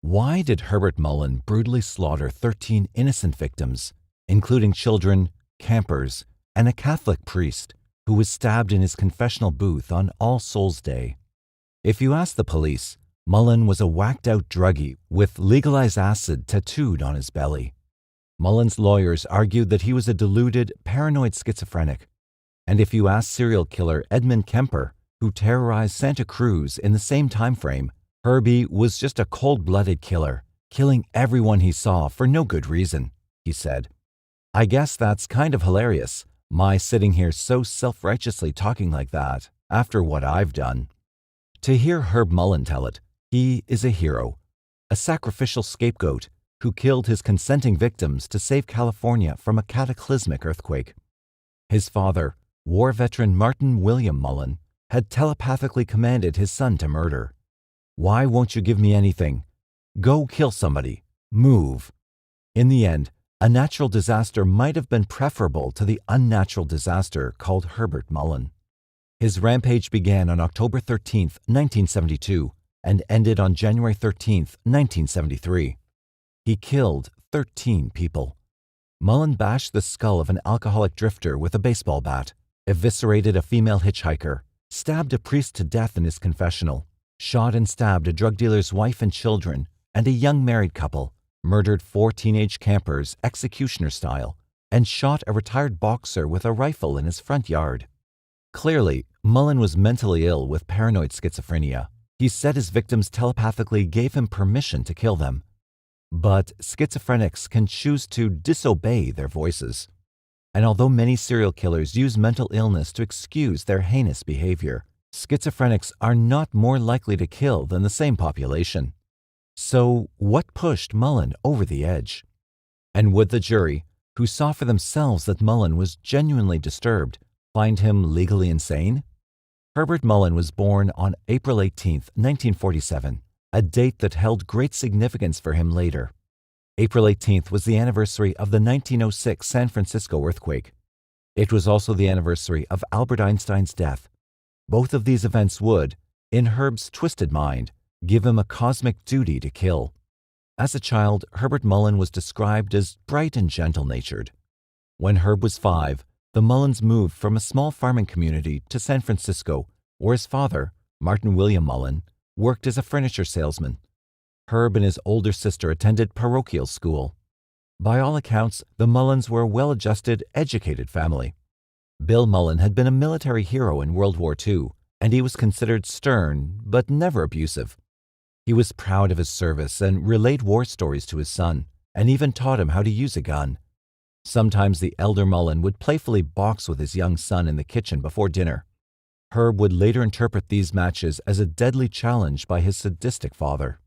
Why did Herbert Mullin brutally slaughter 13 innocent victims, including children, campers, and a Catholic priest who was stabbed in his confessional booth on All Souls' Day? If you ask the police, Mullin was a whacked-out druggie with legalized acid tattooed on his belly. Mullin's lawyers argued that he was a deluded, paranoid schizophrenic. And if you ask serial killer Edmund Kemper, who terrorized Santa Cruz in the same time frame, Herbie was just a cold-blooded killer, killing everyone he saw for no good reason, he said. I guess that's kind of hilarious, my sitting here so self-righteously talking like that after what I've done. To hear Herb Mullin tell it, he is a hero, a sacrificial scapegoat who killed his consenting victims to save California from a cataclysmic earthquake. His father, war veteran Martin William Mullin, had telepathically commanded his son to murder. Why won't you give me anything? Go kill somebody. Move. In the end, a natural disaster might have been preferable to the unnatural disaster called Herbert Mullin. His rampage began on October 13, 1972, and ended on January 13, 1973. He killed 13 people. Mullin bashed the skull of an alcoholic drifter with a baseball bat, eviscerated a female hitchhiker, stabbed a priest to death in his confessional, shot and stabbed a drug dealer's wife and children, and a young married couple, murdered 4 teenage campers executioner style, and shot a retired boxer with a rifle in his front yard. Clearly, Mullin was mentally ill with paranoid schizophrenia. He said his victims telepathically gave him permission to kill them. But schizophrenics can choose to disobey their voices. And although many serial killers use mental illness to excuse their heinous behavior, schizophrenics are not more likely to kill than the same population. So, what pushed Mullin over the edge? And would the jury, who saw for themselves that Mullin was genuinely disturbed, find him legally insane? Herbert Mullin was born on April 18, 1947, a date that held great significance for him later. April 18th was the anniversary of the 1906 San Francisco earthquake. It was also the anniversary of Albert Einstein's death. Both of these events would, in Herb's twisted mind, give him a cosmic duty to kill. As a child, Herbert Mullin was described as bright and gentle-natured. When Herb was 5, the Mullins moved from a small farming community to San Francisco, where his father, Martin William Mullin, worked as a furniture salesman. Herb and his older sister attended parochial school. By all accounts, the Mullins were a well-adjusted, educated family. Bill Mullin had been a military hero in World War II, and he was considered stern but never abusive. He was proud of his service and relayed war stories to his son, and even taught him how to use a gun. Sometimes the elder Mullin would playfully box with his young son in the kitchen before dinner. Herb would later interpret these matches as a deadly challenge by his sadistic father.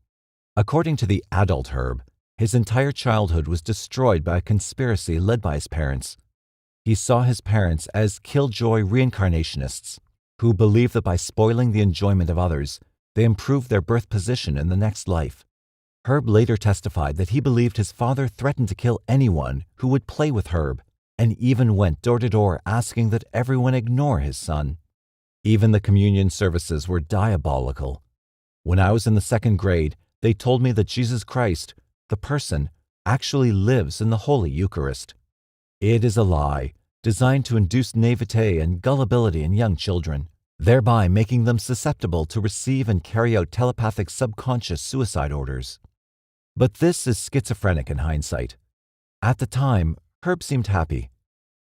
According to the adult Herb, his entire childhood was destroyed by a conspiracy led by his parents. He saw his parents as killjoy reincarnationists who believed that by spoiling the enjoyment of others, they improved their birth position in the next life. Herb later testified that he believed his father threatened to kill anyone who would play with Herb, and even went door to door asking that everyone ignore his son. Even the communion services were diabolical. When I was in the 2nd grade, they told me that Jesus Christ, the person, actually lives in the Holy Eucharist. It is a lie, designed to induce naivete and gullibility in young children, thereby making them susceptible to receive and carry out telepathic subconscious suicide orders. But this is schizophrenic in hindsight. At the time, Herb seemed happy.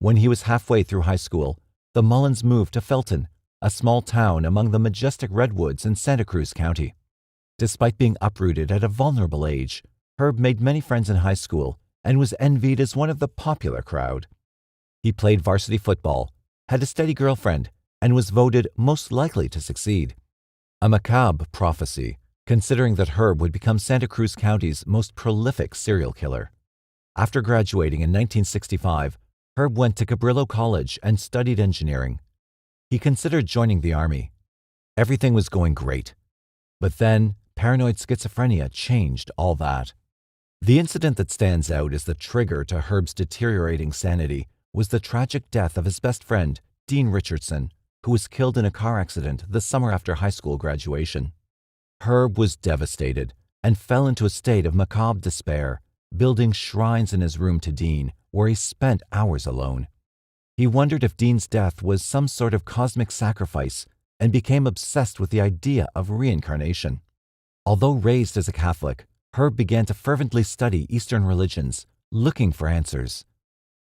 When he was halfway through high school, the Mullins moved to Felton, a small town among the majestic redwoods in Santa Cruz County. Despite being uprooted at a vulnerable age, Herb made many friends in high school and was envied as one of the popular crowd. He played varsity football, had a steady girlfriend, and was voted most likely to succeed. A macabre prophecy, considering that Herb would become Santa Cruz County's most prolific serial killer. After graduating in 1965, Herb went to Cabrillo College and studied engineering. He considered joining the Army. Everything was going great. But then, paranoid schizophrenia changed all that. The incident that stands out as the trigger to Herb's deteriorating sanity was the tragic death of his best friend, Dean Richardson, who was killed in a car accident the summer after high school graduation. Herb was devastated, and fell into a state of macabre despair, building shrines in his room to Dean, where he spent hours alone. He wondered if Dean's death was some sort of cosmic sacrifice and became obsessed with the idea of reincarnation. Although raised as a Catholic, Herb began to fervently study Eastern religions, looking for answers.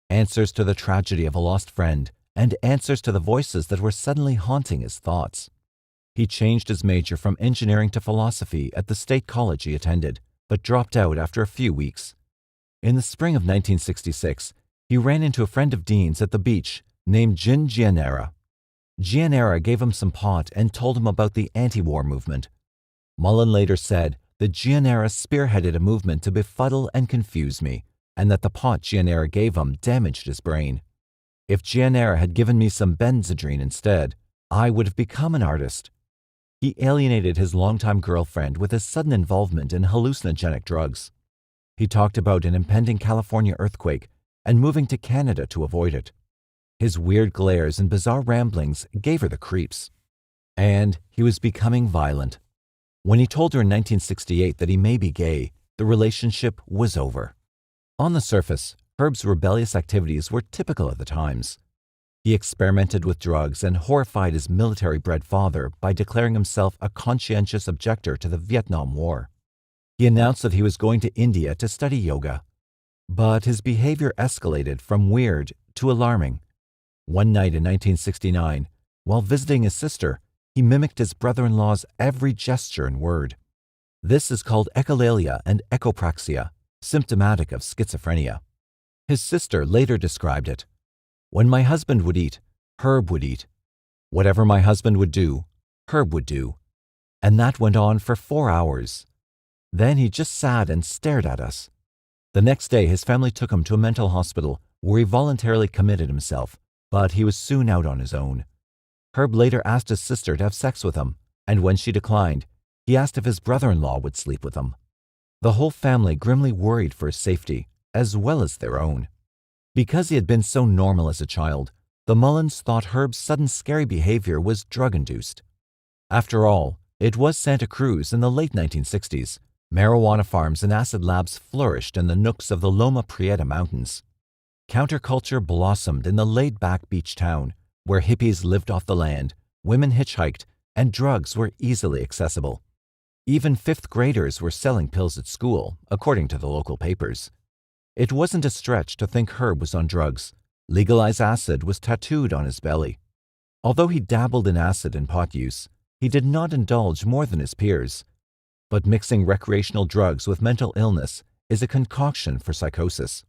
Answers to the tragedy of a lost friend, and answers to the voices that were suddenly haunting his thoughts. He changed his major from engineering to philosophy at the state college he attended, but dropped out after a few weeks. In the spring of 1966, he ran into a friend of Dean's at the beach named Jin Gianera. Gianera gave him some pot and told him about the anti-war movement. Mullin later said that Gianera spearheaded a movement to befuddle and confuse me, and that the pot Gianera gave him damaged his brain. If Gianera had given me some Benzedrine instead, I would have become an artist. He alienated his longtime girlfriend with his sudden involvement in hallucinogenic drugs. He talked about an impending California earthquake and moving to Canada to avoid it. His weird glares and bizarre ramblings gave her the creeps. And he was becoming violent. When he told her in 1968 that he may be gay, the relationship was over. On the surface, Herb's rebellious activities were typical of the times. He experimented with drugs and horrified his military-bred father by declaring himself a conscientious objector to the Vietnam War. He announced that he was going to India to study yoga. But his behavior escalated from weird to alarming. One night in 1969, while visiting his sister, he mimicked his brother-in-law's every gesture and word. This is called echolalia and echopraxia, symptomatic of schizophrenia. His sister later described it. When my husband would eat, Herb would eat. Whatever my husband would do, Herb would do. And that went on for 4 hours. Then he just sat and stared at us. The next day, his family took him to a mental hospital where he voluntarily committed himself, but he was soon out on his own. Herb later asked his sister to have sex with him, and when she declined, he asked if his brother-in-law would sleep with him. The whole family grimly worried for his safety, as well as their own. Because he had been so normal as a child, the Mullins thought Herb's sudden scary behavior was drug-induced. After all, it was Santa Cruz in the late 1960s. Marijuana farms and acid labs flourished in the nooks of the Loma Prieta Mountains. Counterculture blossomed in the laid-back beach town, where hippies lived off the land, women hitchhiked, and drugs were easily accessible. Even fifth graders were selling pills at school, according to the local papers. It wasn't a stretch to think Herb was on drugs. Legalized acid was tattooed on his belly. Although he dabbled in acid and pot use, he did not indulge more than his peers. But mixing recreational drugs with mental illness is a concoction for psychosis.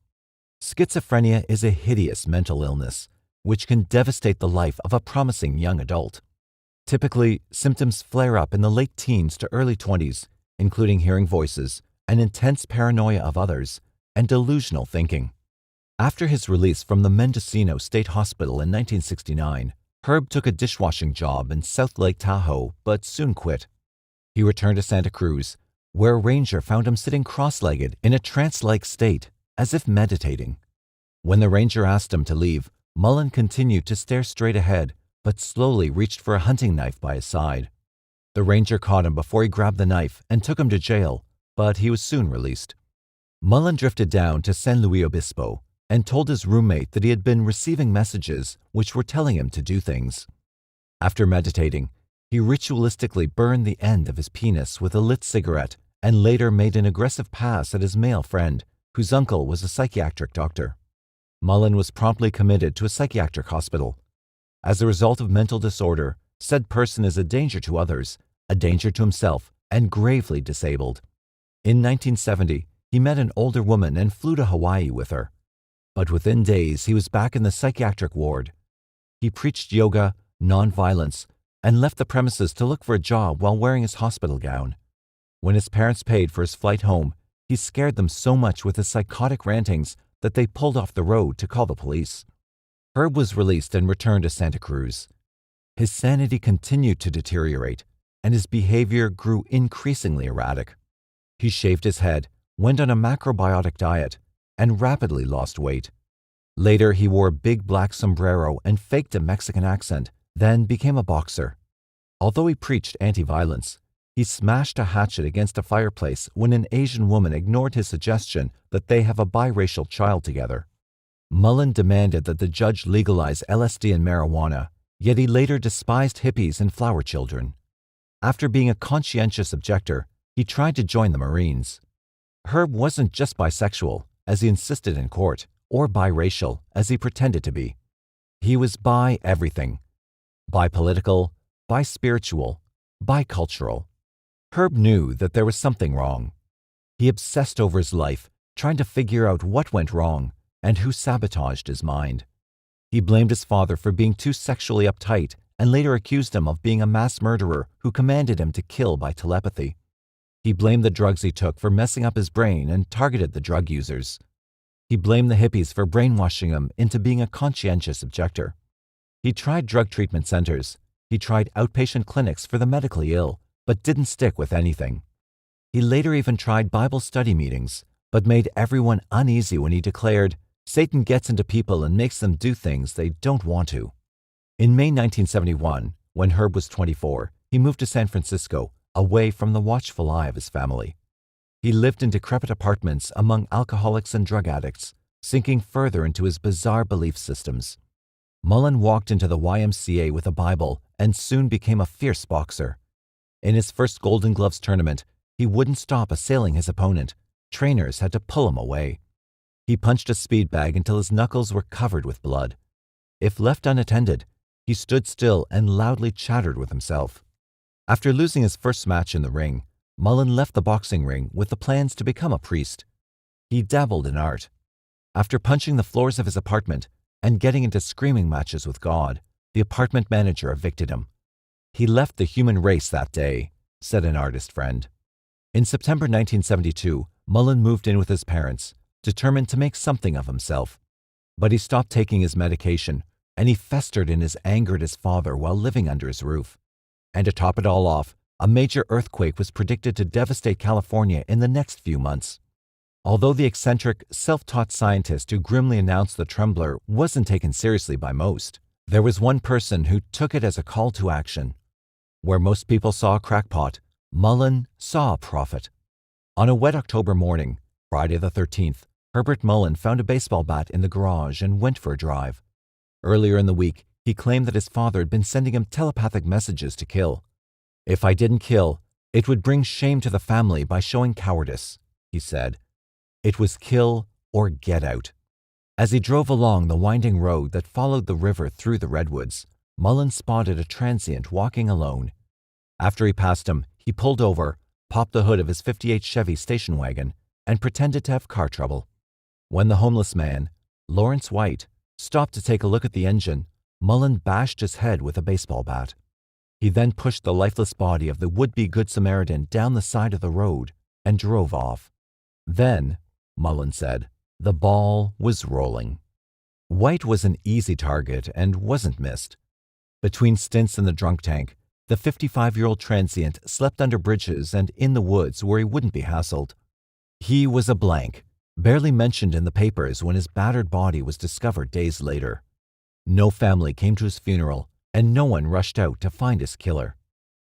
Schizophrenia is a hideous mental illness, which can devastate the life of a promising young adult. Typically, symptoms flare up in the late teens to early 20s, including hearing voices, an intense paranoia of others, and delusional thinking. After his release from the Mendocino State Hospital in 1969, Herb took a dishwashing job in South Lake Tahoe, but soon quit. He returned to Santa Cruz, where a ranger found him sitting cross-legged in a trance-like state, as if meditating. When the ranger asked him to leave, Mullin continued to stare straight ahead, but slowly reached for a hunting knife by his side. The ranger caught him before he grabbed the knife and took him to jail, but he was soon released. Mullin drifted down to San Luis Obispo and told his roommate that he had been receiving messages which were telling him to do things. After meditating, he ritualistically burned the end of his penis with a lit cigarette and later made an aggressive pass at his male friend, whose uncle was a psychiatric doctor. Mullin was promptly committed to a psychiatric hospital. As a result of mental disorder, said person is a danger to others, a danger to himself, and gravely disabled. In 1970, he met an older woman and flew to Hawaii with her. But within days, he was back in the psychiatric ward. He preached yoga, nonviolence, and left the premises to look for a job while wearing his hospital gown. When his parents paid for his flight home, he scared them so much with his psychotic rantings that they pulled off the road to call the police. Herb was released and returned to Santa Cruz. His sanity continued to deteriorate, and his behavior grew increasingly erratic. He shaved his head, went on a macrobiotic diet, and rapidly lost weight. Later, he wore a big black sombrero and faked a Mexican accent, then became a boxer. Although he preached anti-violence, He smashed a hatchet against a fireplace when an Asian woman ignored his suggestion that they have a biracial child together. Mullin demanded that the judge legalize LSD and marijuana, yet he later despised hippies and flower children. After being a conscientious objector, he tried to join the Marines. Herb wasn't just bisexual, as he insisted in court, or biracial, as he pretended to be. He was bi everything. Bipolitical, bispiritual, bicultural. Herb knew that there was something wrong. He obsessed over his life, trying to figure out what went wrong and who sabotaged his mind. He blamed his father for being too sexually uptight and later accused him of being a mass murderer who commanded him to kill by telepathy. He blamed the drugs he took for messing up his brain and targeted the drug users. He blamed the hippies for brainwashing him into being a conscientious objector. He tried drug treatment centers. He tried outpatient clinics for the medically ill, but didn't stick with anything. He later even tried Bible study meetings, but made everyone uneasy when he declared, "Satan gets into people and makes them do things they don't want to." In May 1971, when Herb was 24, he moved to San Francisco, away from the watchful eye of his family. He lived in decrepit apartments among alcoholics and drug addicts, sinking further into his bizarre belief systems. Mullin walked into the YMCA with a Bible and soon became a fierce boxer. In his first Golden Gloves tournament, he wouldn't stop assailing his opponent. Trainers had to pull him away. He punched a speed bag until his knuckles were covered with blood. If left unattended, he stood still and loudly chattered with himself. After losing his first match in the ring, Mullin left the boxing ring with the plans to become a priest. He dabbled in art. After punching the floors of his apartment and getting into screaming matches with God, the apartment manager evicted him. "He left the human race that day," said an artist friend. In September 1972, Mullin moved in with his parents, determined to make something of himself. But he stopped taking his medication, and he festered in his anger at his father while living under his roof. And to top it all off, a major earthquake was predicted to devastate California in the next few months. Although the eccentric, self-taught scientist who grimly announced the trembler wasn't taken seriously by most, there was one person who took it as a call to action. Where most people saw a crackpot, Mullin saw a prophet. On a wet October morning, Friday the 13th, Herbert Mullin found a baseball bat in the garage and went for a drive. Earlier in the week, he claimed that his father had been sending him telepathic messages to kill. "If I didn't kill, it would bring shame to the family by showing cowardice," he said. It was kill or get out. As he drove along the winding road that followed the river through the redwoods, Mullin spotted a transient walking alone. After he passed him, he pulled over, popped the hood of his '58 Chevy station wagon, and pretended to have car trouble. When the homeless man, Lawrence White, stopped to take a look at the engine, Mullin bashed his head with a baseball bat. He then pushed the lifeless body of the would-be Good Samaritan down the side of the road and drove off. Then, Mullin said, the ball was rolling. White was an easy target and wasn't missed. Between stints in the drunk tank, the 55-year-old transient slept under bridges and in the woods where he wouldn't be hassled. He was a blank, barely mentioned in the papers when his battered body was discovered days later. No family came to his funeral, and no one rushed out to find his killer.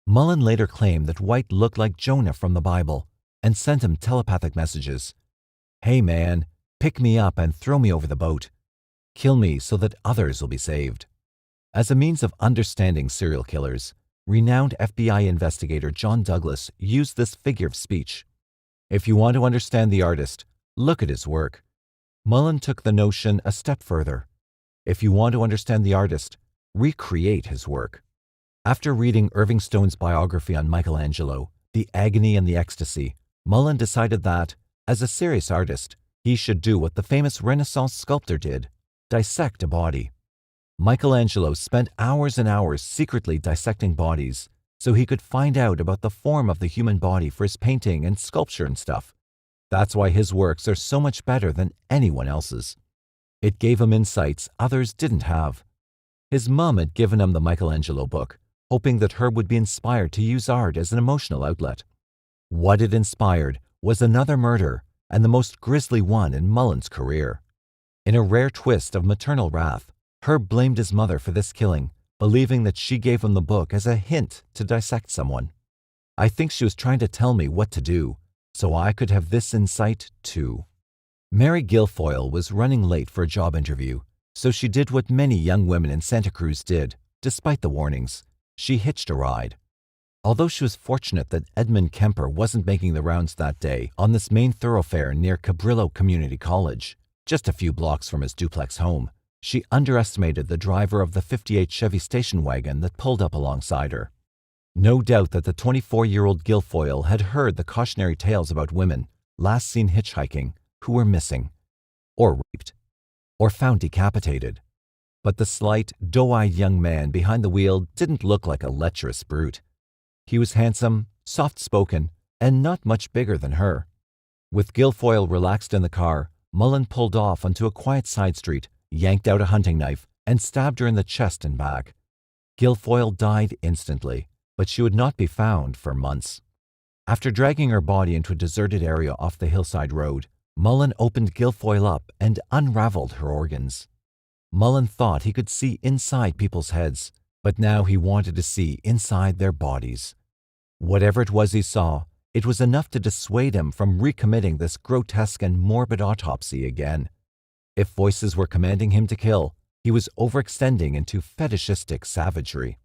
Mullin later claimed that White looked like Jonah from the Bible and sent him telepathic messages. "Hey man, pick me up and throw me over the boat. Kill me so that others will be saved." As a means of understanding serial killers, renowned FBI investigator John Douglas used this figure of speech. If you want to understand the artist, look at his work. Mullin took the notion a step further. If you want to understand the artist, recreate his work. After reading Irving Stone's biography on Michelangelo, The Agony and the Ecstasy, Mullin decided that, as a serious artist, he should do what the famous Renaissance sculptor did, dissect a body. Michelangelo spent hours and hours secretly dissecting bodies so he could find out about the form of the human body for his painting and sculpture and stuff. That's why his works are so much better than anyone else's. It gave him insights others didn't have. His mom had given him the Michelangelo book, hoping that Herb would be inspired to use art as an emotional outlet. What it inspired was another murder, and the most grisly one in Mullin's career. In a rare twist of maternal wrath, Herb blamed his mother for this killing, believing that she gave him the book as a hint to dissect someone. I think she was trying to tell me what to do, so I could have this insight too. Mary Guilfoyle was running late for a job interview, so she did what many young women in Santa Cruz did, despite the warnings. She hitched a ride. Although she was fortunate that Edmund Kemper wasn't making the rounds that day on this main thoroughfare near Cabrillo Community College, just a few blocks from his duplex home, she underestimated the driver of the '58 Chevy station wagon that pulled up alongside her. No doubt that the 24-year-old Guilfoyle had heard the cautionary tales about women, last seen hitchhiking, who were missing, or raped, or found decapitated. But the slight, doe-eyed young man behind the wheel didn't look like a lecherous brute. He was handsome, soft-spoken, and not much bigger than her. With Guilfoyle relaxed in the car, Mullin pulled off onto a quiet side street, yanked out a hunting knife, and stabbed her in the chest and back. Guilfoyle died instantly, but she would not be found for months. After dragging her body into a deserted area off the hillside road, Mullin opened Guilfoyle up and unraveled her organs. Mullin thought he could see inside people's heads, but now he wanted to see inside their bodies. Whatever it was he saw, it was enough to dissuade him from recommitting this grotesque and morbid autopsy again. If voices were commanding him to kill, he was overextending into fetishistic savagery.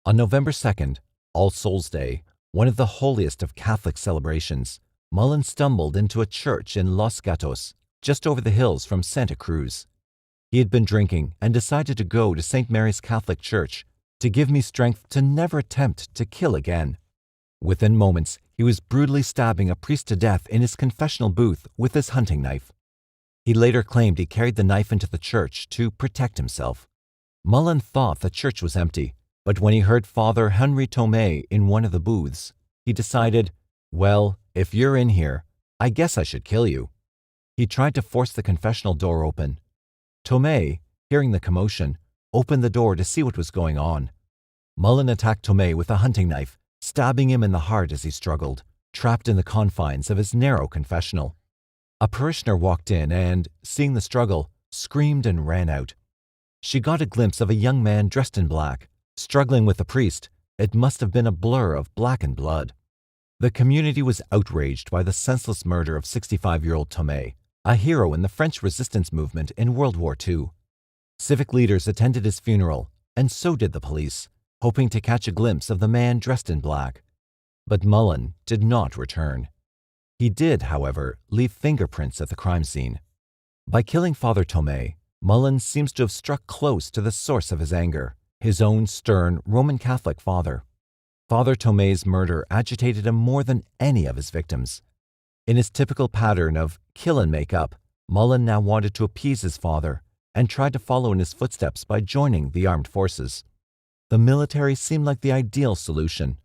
On November 2nd, All Souls Day, one of the holiest of Catholic celebrations, Mullin stumbled into a church in Los Gatos, just over the hills from Santa Cruz. He had been drinking and decided to go to St. Mary's Catholic Church to give me strength to never attempt to kill again. Within moments, he was brutally stabbing a priest to death in his confessional booth with his hunting knife. He later claimed he carried the knife into the church to protect himself. Mullin thought the church was empty, but when he heard Father Henry Tomei in one of the booths, he decided, well, if you're in here, I guess I should kill you. He tried to force the confessional door open. Tomei, hearing the commotion, opened the door to see what was going on. Mullin attacked Tomei with a hunting knife, stabbing him in the heart as he struggled, trapped in the confines of his narrow confessional. A parishioner walked in and, seeing the struggle, screamed and ran out. She got a glimpse of a young man dressed in black, struggling with the priest. It must have been a blur of blackened blood. The community was outraged by the senseless murder of 65-year-old Tomei, a hero in the French resistance movement in World War II. Civic leaders attended his funeral, and so did the police, hoping to catch a glimpse of the man dressed in black. But Mullin did not return. He did, however, leave fingerprints at the crime scene. By killing Father Tomei, Mullin seems to have struck close to the source of his anger, his own stern Roman Catholic father. Father Tomei's murder agitated him more than any of his victims. In his typical pattern of kill and make up, Mullin now wanted to appease his father and tried to follow in his footsteps by joining the armed forces. The military seemed like the ideal solution.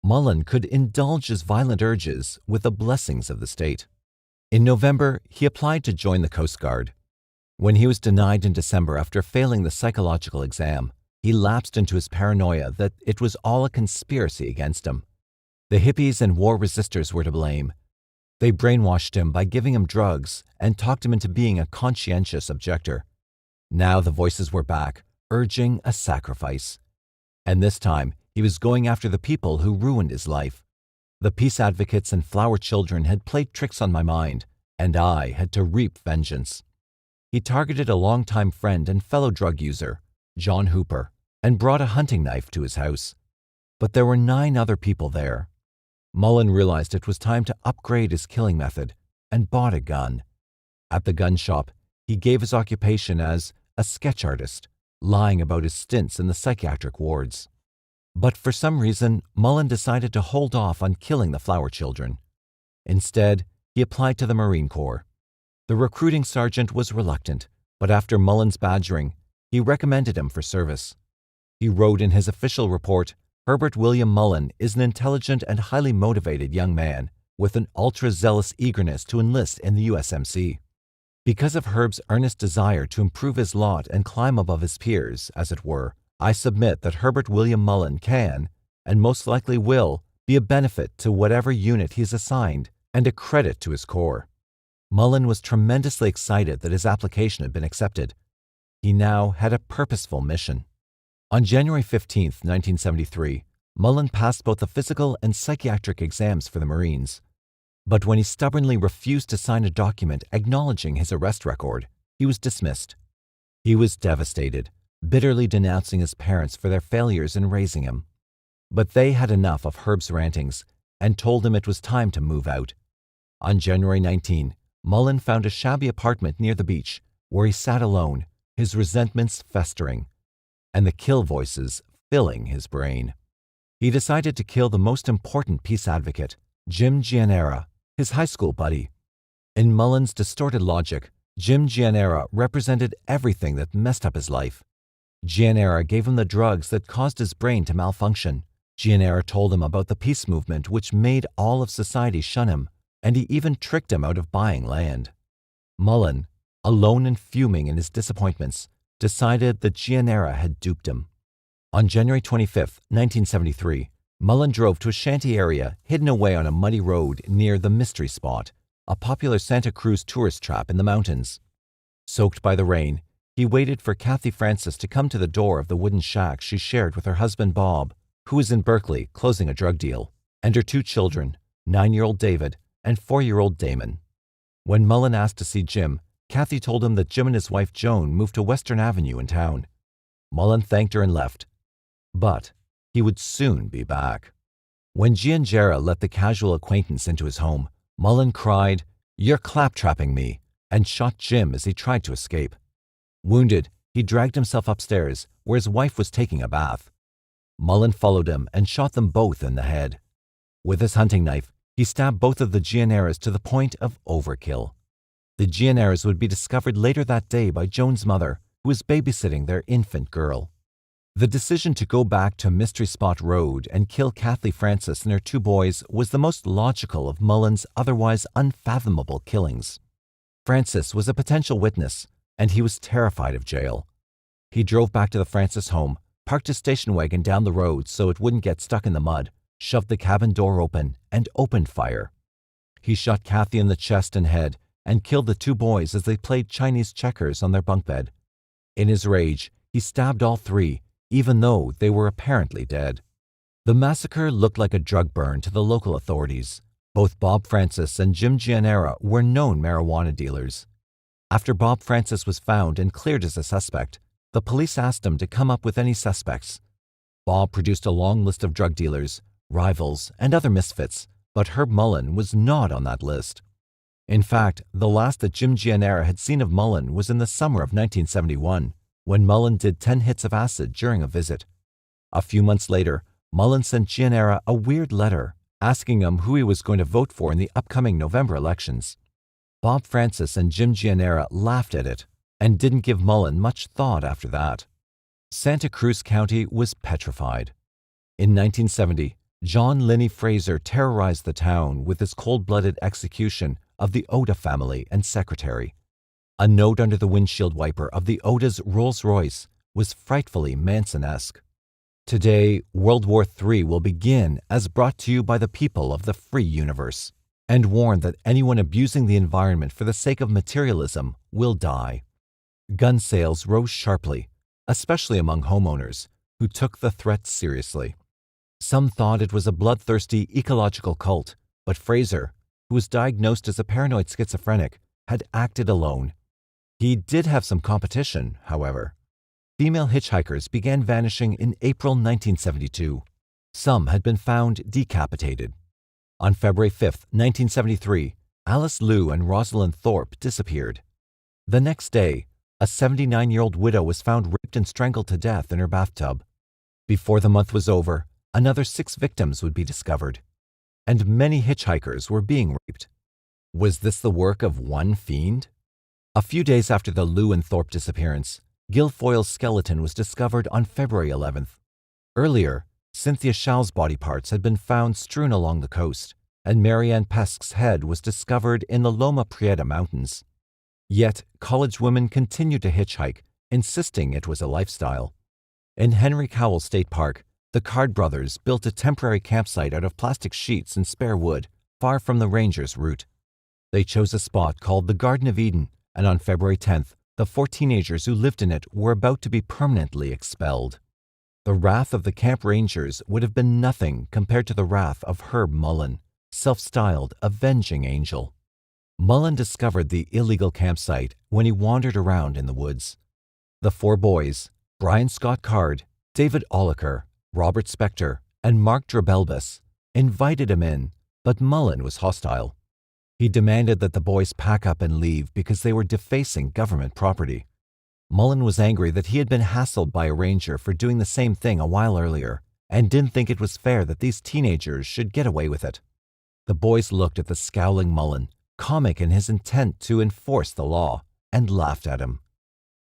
Mullin could indulge his violent urges with the blessings of the state. In November, he applied to join the Coast Guard. When he was denied in December after failing the psychological exam, he lapsed into his paranoia that it was all a conspiracy against him. The hippies and war resistors were to blame. They brainwashed him by giving him drugs and talked him into being a conscientious objector. Now the voices were back, urging a sacrifice. And this time, he was going after the people who ruined his life. The peace advocates and flower children had played tricks on my mind, and I had to reap vengeance. He targeted a longtime friend and fellow drug user, John Hooper, and brought a hunting knife to his house. But there were 9 other people there. Mullin realized it was time to upgrade his killing method and bought a gun. At the gun shop, he gave his occupation as a sketch artist, lying about his stints in the psychiatric wards. But for some reason, Mullin decided to hold off on killing the flower children. Instead, he applied to the Marine Corps. The recruiting sergeant was reluctant, but after Mullin's badgering, he recommended him for service. He wrote in his official report, Herbert William Mullin is an intelligent and highly motivated young man with an ultra-zealous eagerness to enlist in the USMC. Because of Herb's earnest desire to improve his lot and climb above his peers, as it were, I submit that Herbert William Mullin can, and most likely will, be a benefit to whatever unit he is assigned and a credit to his corps. Mullin was tremendously excited that his application had been accepted. He now had a purposeful mission. On January 15, 1973, Mullin passed both the physical and psychiatric exams for the Marines. But when he stubbornly refused to sign a document acknowledging his arrest record, he was dismissed. He was devastated, bitterly denouncing his parents for their failures in raising him. But they had enough of Herb's rantings and told him it was time to move out. On January 19, Mullin found a shabby apartment near the beach where he sat alone, his resentments festering, and the kill voices filling his brain. He decided to kill the most important peace advocate, Jim Gianera, his high school buddy. In Mullin's distorted logic, Jim Gianera represented everything that messed up his life. Gianera gave him the drugs that caused his brain to malfunction. Gianera told him about the peace movement which made all of society shun him, and he even tricked him out of buying land. Mullin, alone and fuming in his disappointments, decided that Gianera had duped him. On January 25, 1973, Mullin drove to a shanty area hidden away on a muddy road near the Mystery Spot, a popular Santa Cruz tourist trap in the mountains. Soaked by the rain, he waited for Kathy Francis to come to the door of the wooden shack she shared with her husband Bob, who was in Berkeley closing a drug deal, and her 2 children, 9-year-old David and 4-year-old Damon. When Mullin asked to see Jim, Kathy told him that Jim and his wife Joan moved to Western Avenue in town. Mullin thanked her and left. But he would soon be back. When Gianera let the casual acquaintance into his home, Mullin cried, "You're claptrapping me," and shot Jim as he tried to escape. Wounded, he dragged himself upstairs, where his wife was taking a bath. Mullin followed him and shot them both in the head. With his hunting knife, he stabbed both of the Gianeras to the point of overkill. The Gianeras would be discovered later that day by Joan's mother, who was babysitting their infant girl. The decision to go back to Mystery Spot Road and kill Kathy Francis and her 2 boys was the most logical of Mullin's otherwise unfathomable killings. Francis was a potential witness, and he was terrified of jail. He drove back to the Francis home, parked his station wagon down the road so it wouldn't get stuck in the mud, shoved the cabin door open, and opened fire. He shot Kathy in the chest and head and killed the 2 boys as they played Chinese checkers on their bunk bed. In his rage, he stabbed all 3, even though they were apparently dead. The massacre looked like a drug burn to the local authorities. Both Bob Francis and Jim Gianera were known marijuana dealers. After Bob Francis was found and cleared as a suspect, the police asked him to come up with any suspects. Bob produced a long list of drug dealers, rivals, and other misfits, but Herb Mullin was not on that list. In fact, the last that Jim Gianera had seen of Mullin was in the summer of 1971, when Mullin did 10 hits of acid during a visit. A few months later, Mullin sent Gianera a weird letter asking him who he was going to vote for in the upcoming November elections. Bob Francis and Jim Gianera laughed at it and didn't give Mullin much thought after that. Santa Cruz County was petrified. In 1970, John Linney Fraser terrorized the town with his cold-blooded execution of the Oda family and secretary. A note under the windshield wiper of the Oda's Rolls-Royce was frightfully Manson-esque. Today, World War III will begin as brought to you by the people of the free universe, and warn that anyone abusing the environment for the sake of materialism will die. Gun sales rose sharply, especially among homeowners, who took the threat seriously. Some thought it was a bloodthirsty ecological cult, but Fraser, who was diagnosed as a paranoid schizophrenic, had acted alone. He did have some competition, however. Female hitchhikers began vanishing in April 1972. Some had been found decapitated. On February 5, 1973, Alice Liu and Rosalind Thorpe disappeared. The next day, a 79-year-old widow was found raped and strangled to death in her bathtub. Before the month was over, another 6 victims would be discovered. And many hitchhikers were being raped. Was this the work of one fiend? A few days after the Liu and Thorpe disappearance, Guilfoyle's skeleton was discovered on February 11th. Earlier, Cynthia Schall's body parts had been found strewn along the coast, and Marianne Pesque's head was discovered in the Loma Prieta Mountains. Yet, college women continued to hitchhike, insisting it was a lifestyle. In Henry Cowell State Park, the Card brothers built a temporary campsite out of plastic sheets and spare wood, far from the ranger's route. They chose a spot called the Garden of Eden, and on February 10th, the 4 teenagers who lived in it were about to be permanently expelled. The wrath of the camp rangers would have been nothing compared to the wrath of Herb Mullin, self-styled avenging angel. Mullin discovered the illegal campsite when he wandered around in the woods. The four boys, Brian Scott Card, David Olliker, Robert Spector, and Mark Drabelbus, invited him in, but Mullin was hostile. He demanded that the boys pack up and leave because they were defacing government property. Mullin was angry that he had been hassled by a ranger for doing the same thing a while earlier and didn't think it was fair that these teenagers should get away with it. The boys looked at the scowling Mullin, comic in his intent to enforce the law, and laughed at him.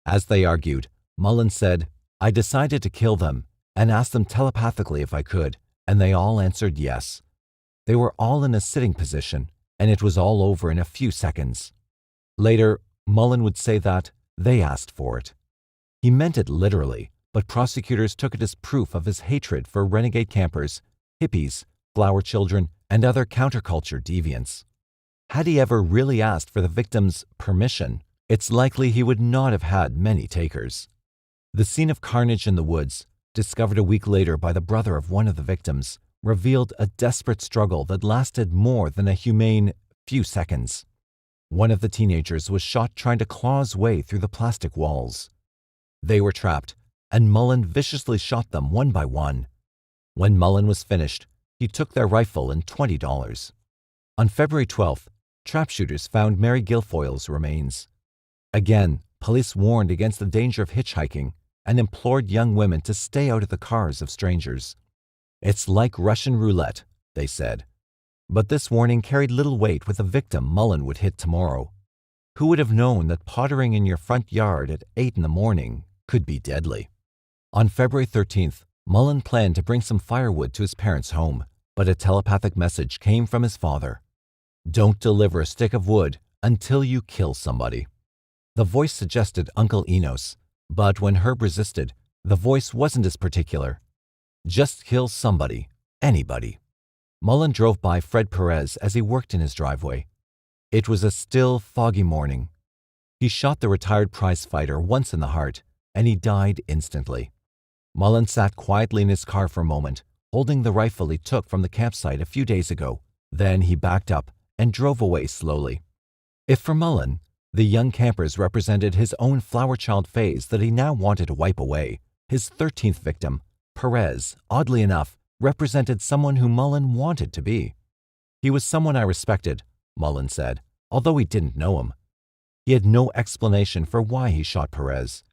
As they argued, Mullin said, "I decided to kill them and asked them telepathically if I could, and they all answered yes. They were all in a sitting position, and it was all over in a few seconds." Later, Mullin would say that they asked for it. He meant it literally, but prosecutors took it as proof of his hatred for renegade campers, hippies, flower children, and other counterculture deviants. Had he ever really asked for the victims' permission, it's likely he would not have had many takers. The scene of carnage in the woods, discovered a week later by the brother of one of the victims, revealed a desperate struggle that lasted more than a humane few seconds. One of the teenagers was shot trying to claw his way through the plastic walls. They were trapped, and Mullin viciously shot them one by one. When Mullin was finished, he took their rifle and $20. On February 12th, trapshooters found Mary Guilfoyle's remains. Again, police warned against the danger of hitchhiking and implored young women to stay out of the cars of strangers. "It's like Russian roulette," they said. But this warning carried little weight with the victim Mullin would hit tomorrow. Who would have known that pottering in your front yard at 8 in the morning could be deadly? On February 13th, Mullin planned to bring some firewood to his parents' home, but a telepathic message came from his father. "Don't deliver a stick of wood until you kill somebody." The voice suggested Uncle Enos, but when Herb resisted, the voice wasn't as particular. Just kill somebody, anybody. Mullin drove by Fred Perez as he worked in his driveway. It was a still, foggy morning. He shot the retired prizefighter once in the heart, and he died instantly. Mullin sat quietly in his car for a moment, holding the rifle he took from the campsite a few days ago. Then he backed up and drove away slowly. If for Mullin, the young campers represented his own flower child phase that he now wanted to wipe away, his 13th victim, Perez, oddly enough, represented someone who Mullin wanted to be. "He was someone I respected," Mullin said, although he didn't know him. He had no explanation for why he shot Perez.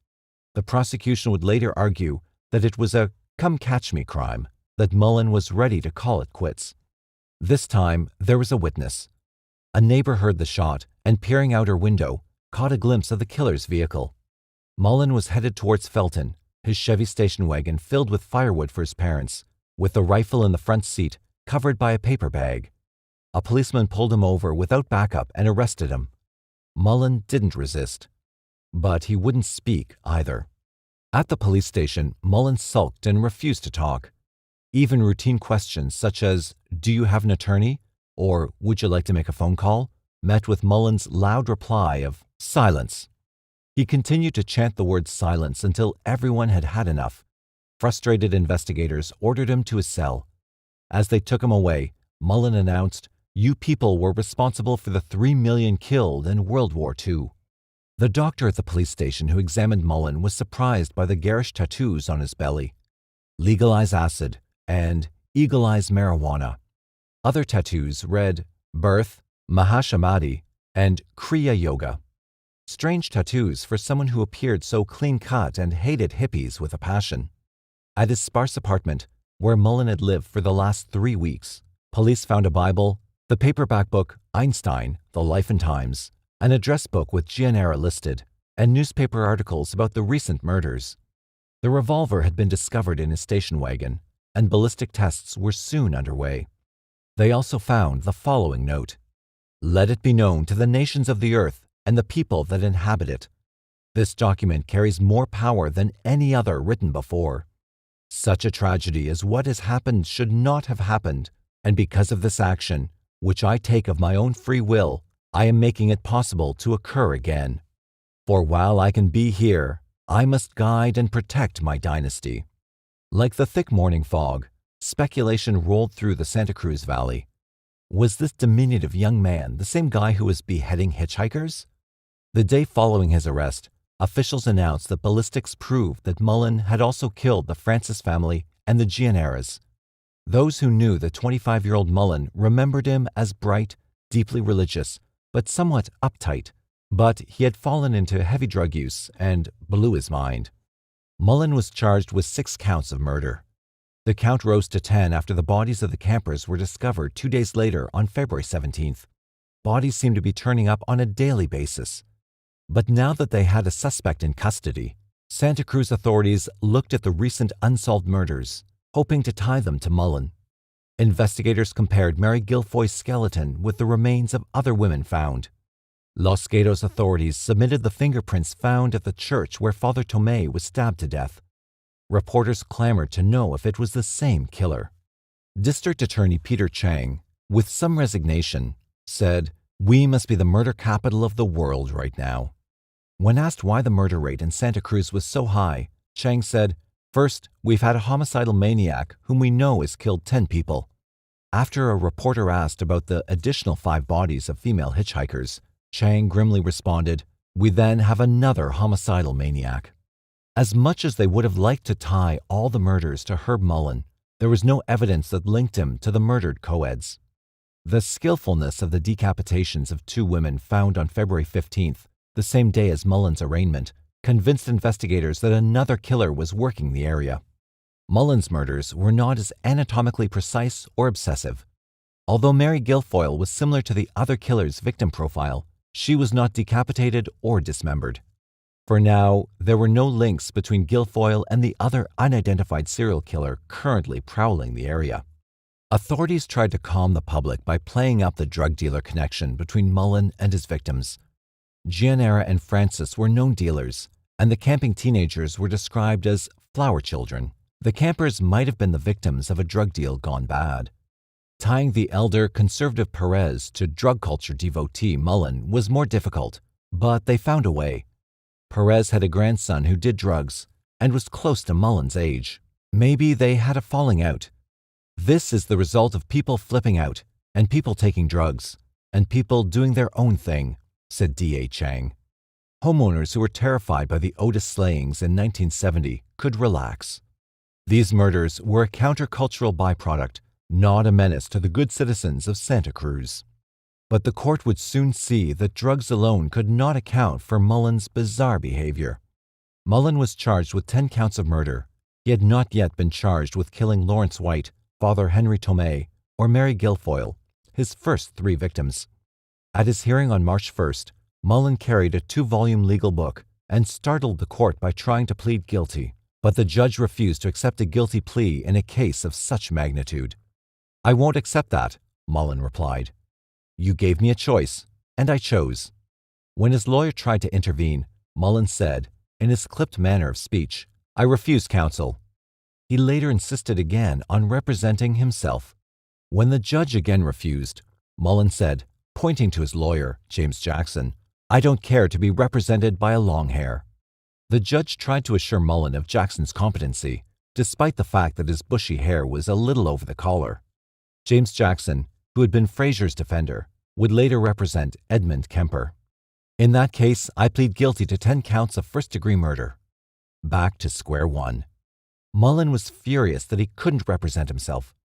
The prosecution would later argue that it was a come-catch-me crime, that Mullin was ready to call it quits. This time, there was a witness. A neighbor heard the shot and, peering out her window, caught a glimpse of the killer's vehicle. Mullin was headed towards Felton, his Chevy station wagon filled with firewood for his parents, with the rifle in the front seat covered by a paper bag. A policeman pulled him over without backup and arrested him. Mullin didn't resist. But he wouldn't speak either. At the police station, Mullin sulked and refused to talk. Even routine questions such as, "Do you have an attorney?" or "Would you like to make a phone call?" met with Mullin's loud reply of silence. He continued to chant the word silence until everyone had had enough. Frustrated investigators ordered him to his cell. As they took him away, Mullin announced, "You people were responsible for the 3 million killed in World War II." The doctor at the police station who examined Mullin was surprised by the garish tattoos on his belly. "Legalize acid" and "Eagle-eyes marijuana." Other tattoos read "Birth," "Mahashamadi," and "Kriya Yoga." Strange tattoos for someone who appeared so clean-cut and hated hippies with a passion. At his sparse apartment, where Mullin had lived for the last 3 weeks, police found a Bible, the paperback book Einstein, The Life and Times, an address book with Gianera listed, and newspaper articles about the recent murders. The revolver had been discovered in his station wagon, and ballistic tests were soon underway. They also found the following note: "Let it be known to the nations of the earth and the people that inhabit it." This document carries more power than any other written before. Such a tragedy as what has happened should not have happened, and because of this action, which I take of my own free will, I am making it possible to occur again. For while I can be here, I must guide and protect my dynasty. Like the thick morning fog, speculation rolled through the Santa Cruz Valley. Was this diminutive young man the same guy who was beheading hitchhikers? The day following his arrest, officials announced that ballistics proved that Mullin had also killed the Francis family and the Giannaras. Those who knew the 25-year-old Mullin remembered him as bright, deeply religious, but somewhat uptight, but he had fallen into heavy drug use and blew his mind. Mullin was charged with 6 counts of murder. The count rose to 10 after the bodies of the campers were discovered 2 days later on February 17th. Bodies seemed to be turning up on a daily basis. But now that they had a suspect in custody, Santa Cruz authorities looked at the recent unsolved murders, hoping to tie them to Mullin. Investigators compared Mary Guilfoy's skeleton with the remains of other women found. Los Gatos authorities submitted the fingerprints found at the church where Father Tomé was stabbed to death. Reporters clamored to know if it was the same killer. District Attorney Peter Chang, with some resignation, said, "We must be the murder capital of the world right now." When asked why the murder rate in Santa Cruz was so high, Chang said, "First, we've had a homicidal maniac whom we know has killed 10 people. After a reporter asked about the additional 5 bodies of female hitchhikers, Chang grimly responded, "We then have another homicidal maniac." As much as they would have liked to tie all the murders to Herb Mullin, there was no evidence that linked him to the murdered co-eds. The skillfulness of the decapitations of 2 women found on February 15th, the same day as Mullin's arraignment, convinced investigators that another killer was working the area. Mullin's murders were not as anatomically precise or obsessive. Although Mary Guilfoyle was similar to the other killer's victim profile, she was not decapitated or dismembered. For now, there were no links between Guilfoyle and the other unidentified serial killer currently prowling the area. Authorities tried to calm the public by playing up the drug dealer connection between Mullin and his victims. Giannara and Francis were known dealers, and the camping teenagers were described as flower children. The campers might have been the victims of a drug deal gone bad. Tying the elder conservative Perez to drug culture devotee Mullin was more difficult, but they found a way. Perez had a grandson who did drugs and was close to Mullin's age. Maybe they had a falling out. This is the result of people flipping out, and people taking drugs, and people doing their own thing, said D.A. Chang. Homeowners who were terrified by the Otis slayings in 1970 could relax. These murders were a countercultural byproduct, not a menace to the good citizens of Santa Cruz. But the court would soon see that drugs alone could not account for Mullin's bizarre behavior. Mullin was charged with 10 counts of murder. He had not yet been charged with killing Lawrence White, Father Henry Tomé, or Mary Guilfoyle, his first 3 victims. At his hearing on March 1st, Mullin carried a 2-volume legal book and startled the court by trying to plead guilty, but the judge refused to accept a guilty plea in a case of such magnitude. "I won't accept that," Mullin replied. "You gave me a choice, and I chose." When his lawyer tried to intervene, Mullin said, in his clipped manner of speech, "I refuse counsel." He later insisted again on representing himself. When the judge again refused, Mullin said, pointing to his lawyer, James Jackson, "I don't care to be represented by a long hair." The judge tried to assure Mullin of Jackson's competency, despite the fact that his bushy hair was a little over the collar. James Jackson, who had been Fraser's defender, would later represent Edmund Kemper. "In that case, I plead guilty to 10 counts of first-degree murder." Back to square one. Mullin was furious that he couldn't represent himself.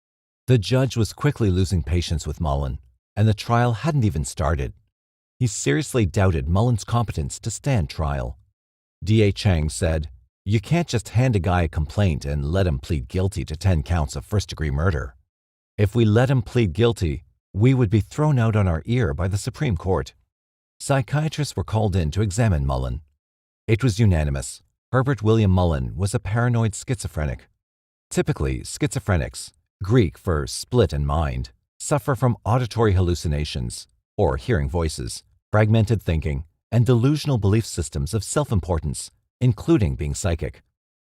The judge was quickly losing patience with Mullin, and the trial hadn't even started. He seriously doubted Mullin's competence to stand trial. D.A. Chang said, "You can't just hand a guy a complaint and let him plead guilty to 10 counts of first-degree murder. If we let him plead guilty, we would be thrown out on our ear by the Supreme Court." Psychiatrists were called in to examine Mullin. It was unanimous. Herbert William Mullin was a paranoid schizophrenic. Typically, schizophrenics, Greek for split in mind, suffer from auditory hallucinations, or hearing voices, fragmented thinking, and delusional belief systems of self-importance, including being psychic.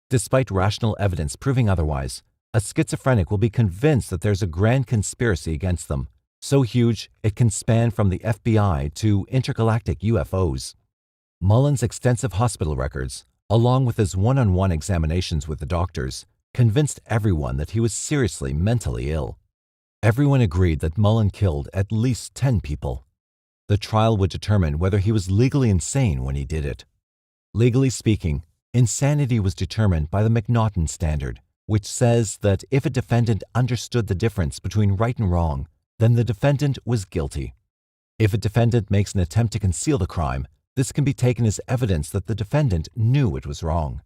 Despite rational evidence proving otherwise, a schizophrenic will be convinced that there's a grand conspiracy against them, so huge it can span from the FBI to intergalactic UFOs. Mullin's extensive hospital records, along with his one-on-one examinations with the doctors, convinced everyone that he was seriously mentally ill. Everyone agreed that Mullin killed at least 10 people. The trial would determine whether he was legally insane when he did it. Legally speaking, insanity was determined by the McNaughton standard, which says that if a defendant understood the difference between right and wrong, then the defendant was guilty. If a defendant makes an attempt to conceal the crime, this can be taken as evidence that the defendant knew it was wrong.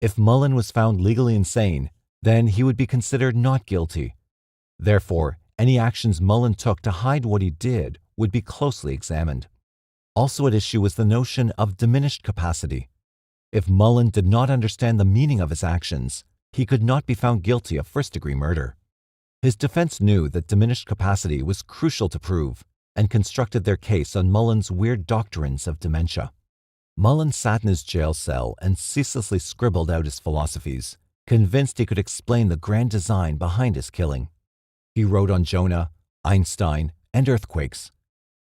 If Mullin was found legally insane, then he would be considered not guilty. Therefore, any actions Mullin took to hide what he did would be closely examined. Also at issue was the notion of diminished capacity. If Mullin did not understand the meaning of his actions, he could not be found guilty of first-degree murder. His defense knew that diminished capacity was crucial to prove and constructed their case on Mullin's weird doctrines of dementia. Mullin sat in his jail cell and ceaselessly scribbled out his philosophies, convinced he could explain the grand design behind his killing. He wrote on Jonah, Einstein, and earthquakes.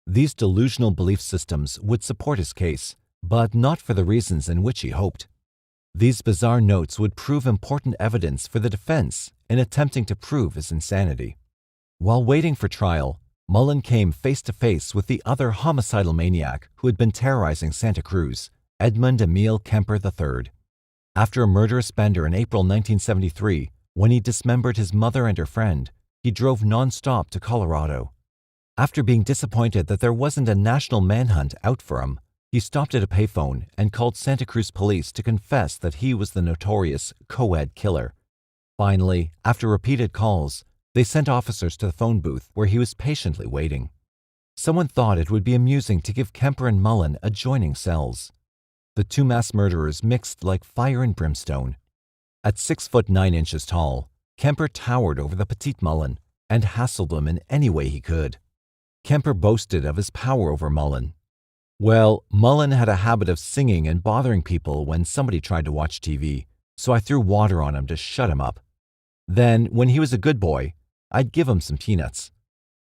These delusional belief systems would support his case, but not for the reasons in which he hoped. These bizarre notes would prove important evidence for the defense in attempting to prove his insanity. While waiting for trial, Mullin came face to face with the other homicidal maniac who had been terrorizing Santa Cruz, Edmund Emil Kemper III. After a murderous bender in April 1973, when he dismembered his mother and her friend, he drove nonstop to Colorado. After being disappointed that there wasn't a national manhunt out for him, he stopped at a payphone and called Santa Cruz police to confess that he was the notorious co-ed killer. Finally, after repeated calls, they sent officers to the phone booth where he was patiently waiting. Someone thought it would be amusing to give Kemper and Mullin adjoining cells. The two mass murderers mixed like fire and brimstone. At 6'9" tall, Kemper towered over the petite Mullin and hassled him in any way he could. Kemper boasted of his power over Mullin. Well, Mullin had a habit of singing and bothering people when somebody tried to watch TV, so I threw water on him to shut him up. Then, when he was a good boy, I'd give him some peanuts.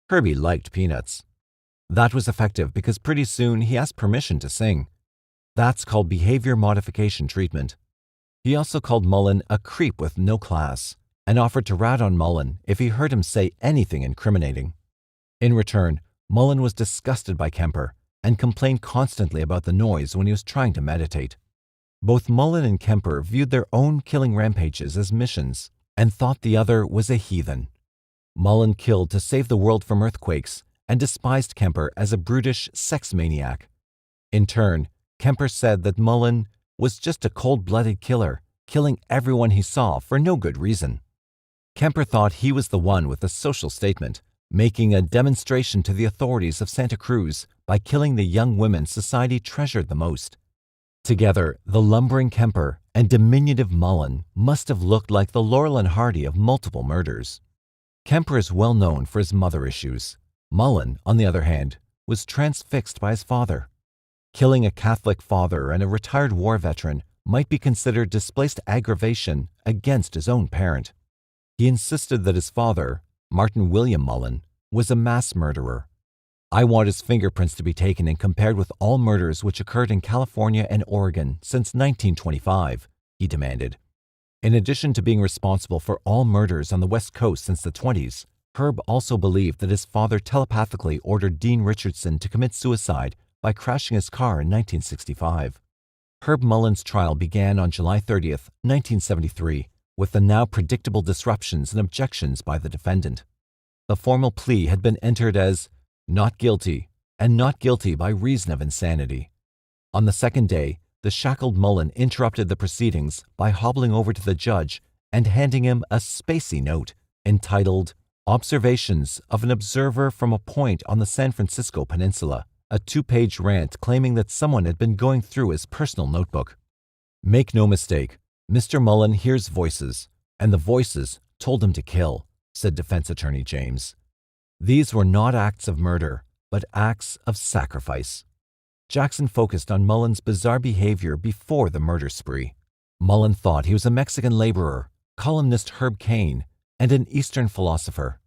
Herbie liked peanuts. That was effective because pretty soon he asked permission to sing. That's called behavior modification treatment. He also called Mullin a creep with no class and offered to rat on Mullin if he heard him say anything incriminating. In return, Mullin was disgusted by Kemper and complained constantly about the noise when he was trying to meditate. Both Mullen and Kemper viewed their own killing rampages as missions and thought the other was a heathen. Mullin killed to save the world from earthquakes and despised Kemper as a brutish sex maniac. In turn, Kemper said that Mullin was just a cold-blooded killer, killing everyone he saw for no good reason. Kemper thought he was the one with the social statement, making a demonstration to the authorities of Santa Cruz by killing the young women society treasured the most. Together, the lumbering Kemper and diminutive Mullin must have looked like the Laurel and Hardy of multiple murders. Kemper is well known for his mother issues. Mullin, on the other hand, was transfixed by his father. Killing a Catholic father and a retired war veteran might be considered displaced aggravation against his own parent. He insisted that his father, Martin William Mullin, was a mass murderer. I want his fingerprints to be taken and compared with all murders which occurred in California and Oregon since 1925, he demanded. In addition to being responsible for all murders on the West Coast since the 20s, Herb also believed that his father telepathically ordered Dean Richardson to commit suicide by crashing his car in 1965. Herb Mullin's trial began on July 30th, 1973, with the now predictable disruptions and objections by the defendant. A formal plea had been entered as not guilty and not guilty by reason of insanity. On the second day, the shackled Mullin interrupted the proceedings by hobbling over to the judge and handing him a spacey note entitled Observations of an Observer from a Point on the San Francisco Peninsula, a 2-page rant claiming that someone had been going through his personal notebook. Make no mistake, Mr. Mullin hears voices, and the voices told him to kill, said defense attorney James. These were not acts of murder, but acts of sacrifice. Jackson focused on Mullin's bizarre behavior before the murder spree. Mullin thought he was a Mexican laborer, columnist Herb Cain, and an Eastern philosopher.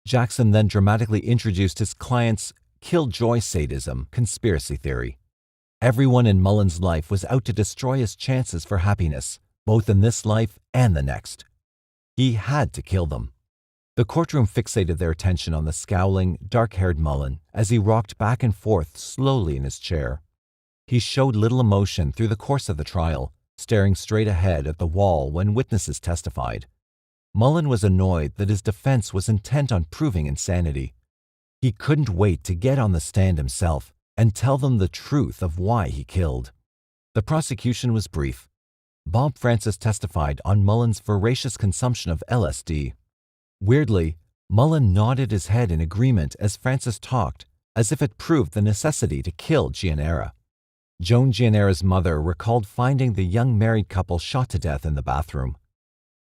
Jackson then dramatically introduced his client's killjoy sadism conspiracy theory. Everyone in Mullin's life was out to destroy his chances for happiness, both in this life and the next. He had to kill them. The courtroom fixated their attention on the scowling, dark-haired Mullin as he rocked back and forth slowly in his chair. He showed little emotion through the course of the trial, staring straight ahead at the wall when witnesses testified. Mullin was annoyed that his defense was intent on proving insanity. He couldn't wait to get on the stand himself and tell them the truth of why he killed. The prosecution was brief. Bob Francis testified on Mullin's voracious consumption of LSD. Weirdly, Mullin nodded his head in agreement as Francis talked, as if it proved the necessity to kill Gianera. Joan Gianera's mother recalled finding the young married couple shot to death in the bathroom.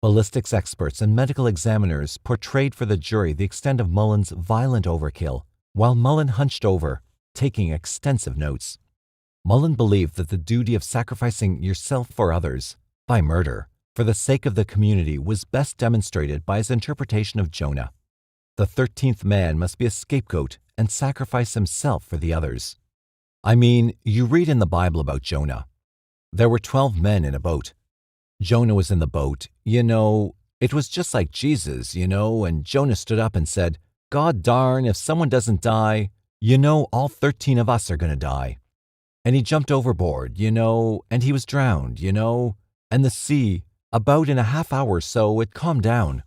Ballistics experts and medical examiners portrayed for the jury the extent of Mullin's violent overkill, while Mullin hunched over, taking extensive notes. Mullin believed that the duty of sacrificing yourself for others, by murder, for the sake of the community was best demonstrated by his interpretation of Jonah. The 13th man must be a scapegoat and sacrifice himself for the others. I mean, you read in the Bible about Jonah. There were 12 men in a boat. Jonah was in the boat, it was just like Jesus, and Jonah stood up and said, God darn, if someone doesn't die, all 13 of us are going to die. And he jumped overboard, and he was drowned, and the sea, about in a half hour or so, it calmed down.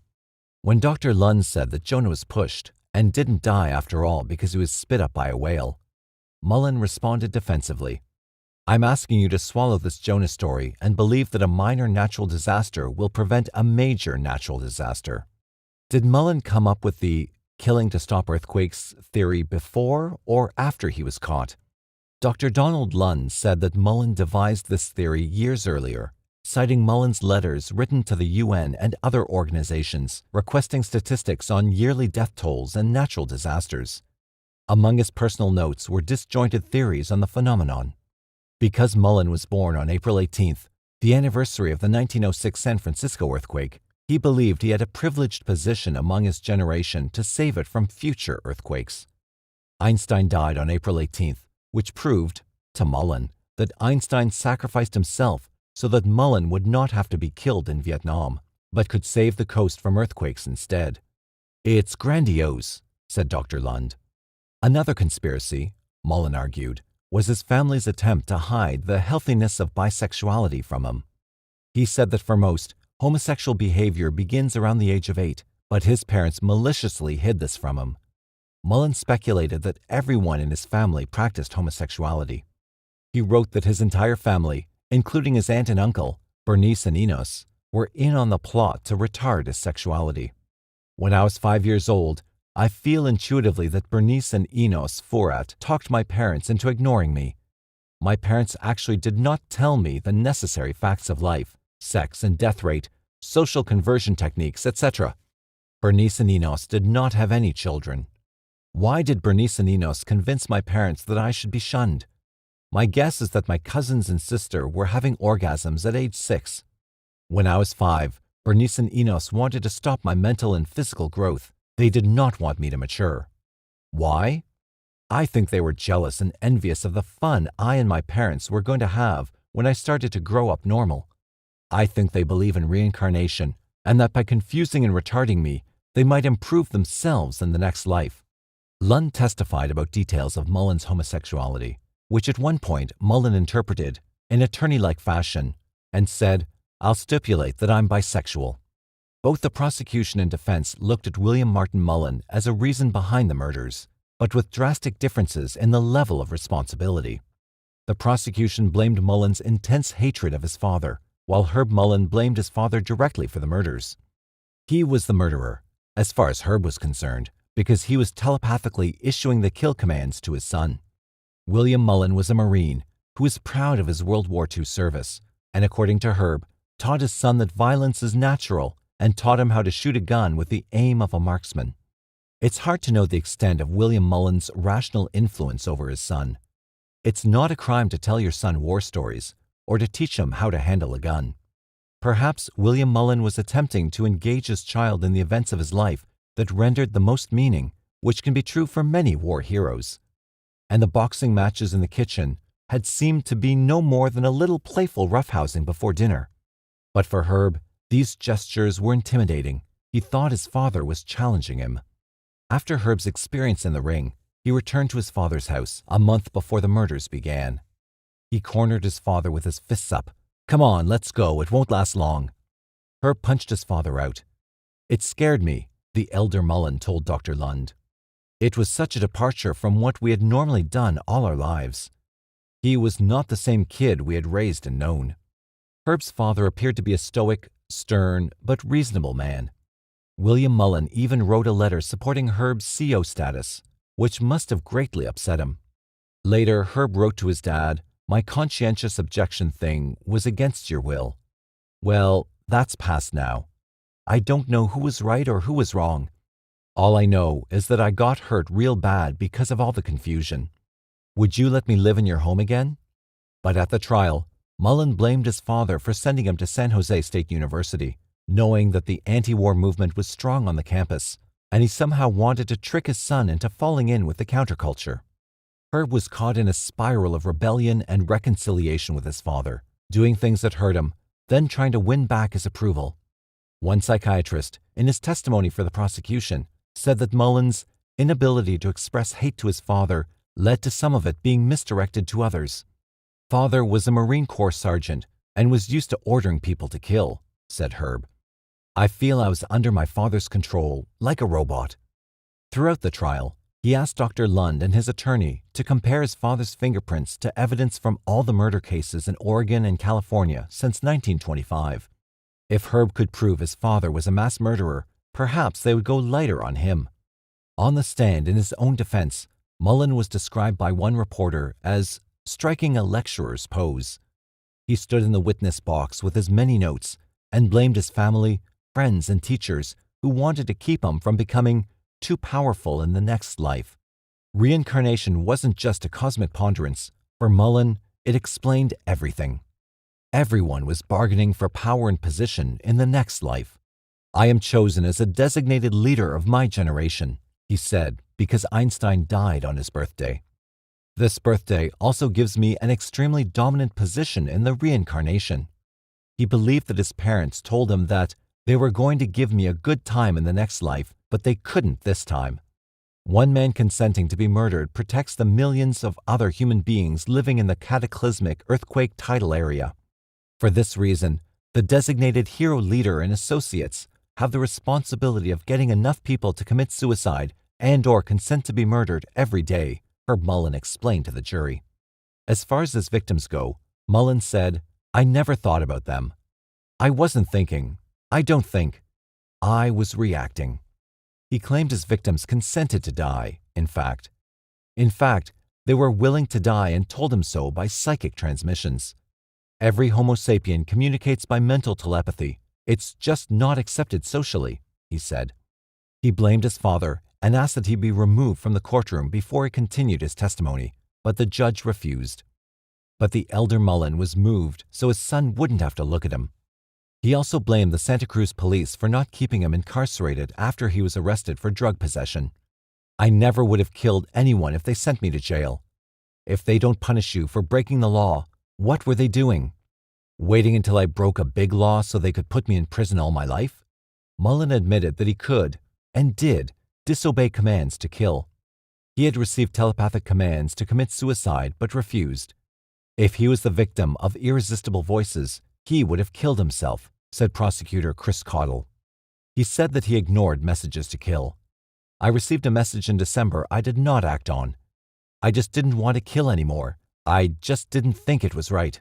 When Dr. Lund said that Jonah was pushed and didn't die after all because he was spit up by a whale, Mullin responded defensively. I'm asking you to swallow this Jonah story and believe that a minor natural disaster will prevent a major natural disaster. Did Mullin come up with the killing to stop earthquakes theory before or after he was caught? Dr. Donald Lund said that Mullin devised this theory years earlier, citing Mullin's letters written to the UN and other organizations requesting statistics on yearly death tolls and natural disasters. Among his personal notes were disjointed theories on the phenomenon. Because Mullin was born on April 18th, the anniversary of the 1906 San Francisco earthquake, he believed he had a privileged position among his generation to save it from future earthquakes. Einstein died on April 18th, which proved, to Mullin, that Einstein sacrificed himself so that Mullin would not have to be killed in Vietnam, but could save the coast from earthquakes instead. It's grandiose, said Dr. Lund. Another conspiracy, Mullin argued, was his family's attempt to hide the healthiness of bisexuality from him. He said that for most, homosexual behavior begins around the age of 8, but his parents maliciously hid this from him. Mullin speculated that everyone in his family practiced homosexuality. He wrote that his entire family, including his aunt and uncle, Bernice and Enos, were in on the plot to retard his sexuality. When I was 5 years old, I feel intuitively that Bernice and Enos Forat talked my parents into ignoring me. My parents actually did not tell me the necessary facts of life, sex and death rate, social conversion techniques, etc. Bernice and Enos did not have any children. Why did Bernice and Enos convince my parents that I should be shunned? My guess is that my cousins and sister were having orgasms at age 6. When I was 5, Bernice and Enos wanted to stop my mental and physical growth. They did not want me to mature. Why? I think they were jealous and envious of the fun I and my parents were going to have when I started to grow up normal. I think they believe in reincarnation and that by confusing and retarding me, they might improve themselves in the next life. Lund testified about details of Mullin's homosexuality, which at one point Mullin interpreted in attorney-like fashion and said, I'll stipulate that I'm bisexual. Both the prosecution and defense looked at William Martin Mullin as a reason behind the murders, but with drastic differences in the level of responsibility. The prosecution blamed Mullin's intense hatred of his father, while Herb Mullin blamed his father directly for the murders. He was the murderer, as far as Herb was concerned, because he was telepathically issuing the kill commands to his son. William Mullin was a Marine who was proud of his World War II service, and according to Herb, taught his son that violence is natural and taught him how to shoot a gun with the aim of a marksman. It's hard to know the extent of William Mullin's rational influence over his son. It's not a crime to tell your son war stories or to teach him how to handle a gun. Perhaps William Mullin was attempting to engage his child in the events of his life that rendered the most meaning, which can be true for many war heroes. And the boxing matches in the kitchen had seemed to be no more than a little playful roughhousing before dinner. But for Herb, These gestures were intimidating. He thought his father was challenging him. After Herb's experience in the ring, he returned to his father's house a month before the murders began. He cornered his father with his fists up. "Come on, let's go. It won't last long." Herb punched his father out. "It scared me," the elder Mullin told Dr. Lund. "It was such a departure from what we had normally done all our lives. He was not the same kid we had raised and known." Herb's father appeared to be a stoic, stern, but reasonable man. William Mullin even wrote a letter supporting Herb's CO status, which must have greatly upset him. Later, Herb wrote to his dad, "My conscientious objection thing was against your will. Well, that's past now. I don't know who was right or who was wrong. All I know is that I got hurt real bad because of all the confusion. Would you let me live in your home again?" But at the trial, Mullin blamed his father for sending him to San Jose State University, knowing that the anti-war movement was strong on the campus, and he somehow wanted to trick his son into falling in with the counterculture. Herb was caught in a spiral of rebellion and reconciliation with his father, doing things that hurt him, then trying to win back his approval. One psychiatrist, in his testimony for the prosecution, said that Mullin's inability to express hate to his father led to some of it being misdirected to others. "Father was a Marine Corps sergeant and was used to ordering people to kill," said Herb. "I feel I was under my father's control, like a robot." Throughout the trial, he asked Dr. Lund and his attorney to compare his father's fingerprints to evidence from all the murder cases in Oregon and California since 1925. If Herb could prove his father was a mass murderer, perhaps they would go lighter on him. On the stand in his own defense, Mullin was described by one reporter as striking a lecturer's pose. He stood in the witness box with his many notes and blamed his family, friends, and teachers who wanted to keep him from becoming too powerful in the next life. Reincarnation wasn't just a cosmic ponderance. For Mullin, it explained everything. Everyone was bargaining for power and position in the next life. "I am chosen as a designated leader of my generation," he said, because Einstein died on his birthday. "This birthday also gives me an extremely dominant position in the reincarnation." He believed that his parents told him that they were going to give me a good time in the next life, but they couldn't this time. One man consenting to be murdered protects the millions of other human beings living in the cataclysmic earthquake tidal area. For this reason, the designated hero leader and associates have the responsibility of getting enough people to commit suicide and/or consent to be murdered every day, Herb Mullin explained to the jury. As far as his victims go, Mullin said, "I never thought about them. I wasn't thinking. I don't think. I was reacting." He claimed his victims consented to die, in fact. They were willing to die and told him so by psychic transmissions. "Every Homo sapien communicates by mental telepathy. It's just not accepted socially," he said. He blamed his father and asked that he be removed from the courtroom before he continued his testimony, but the judge refused. But the elder Mullin was moved so his son wouldn't have to look at him. He also blamed the Santa Cruz police for not keeping him incarcerated after he was arrested for drug possession. "I never would have killed anyone if they sent me to jail. If they don't punish you for breaking the law, what were they doing? Waiting until I broke a big law so they could put me in prison all my life?" Mullin admitted that he could, and did, disobey commands to kill. He had received telepathic commands to commit suicide but refused. If he was the victim of irresistible voices, he would have killed himself, said prosecutor Chris Caudle. He said that he ignored messages to kill. "I received a message in December I did not act on. I just didn't want to kill anymore. I just didn't think it was right."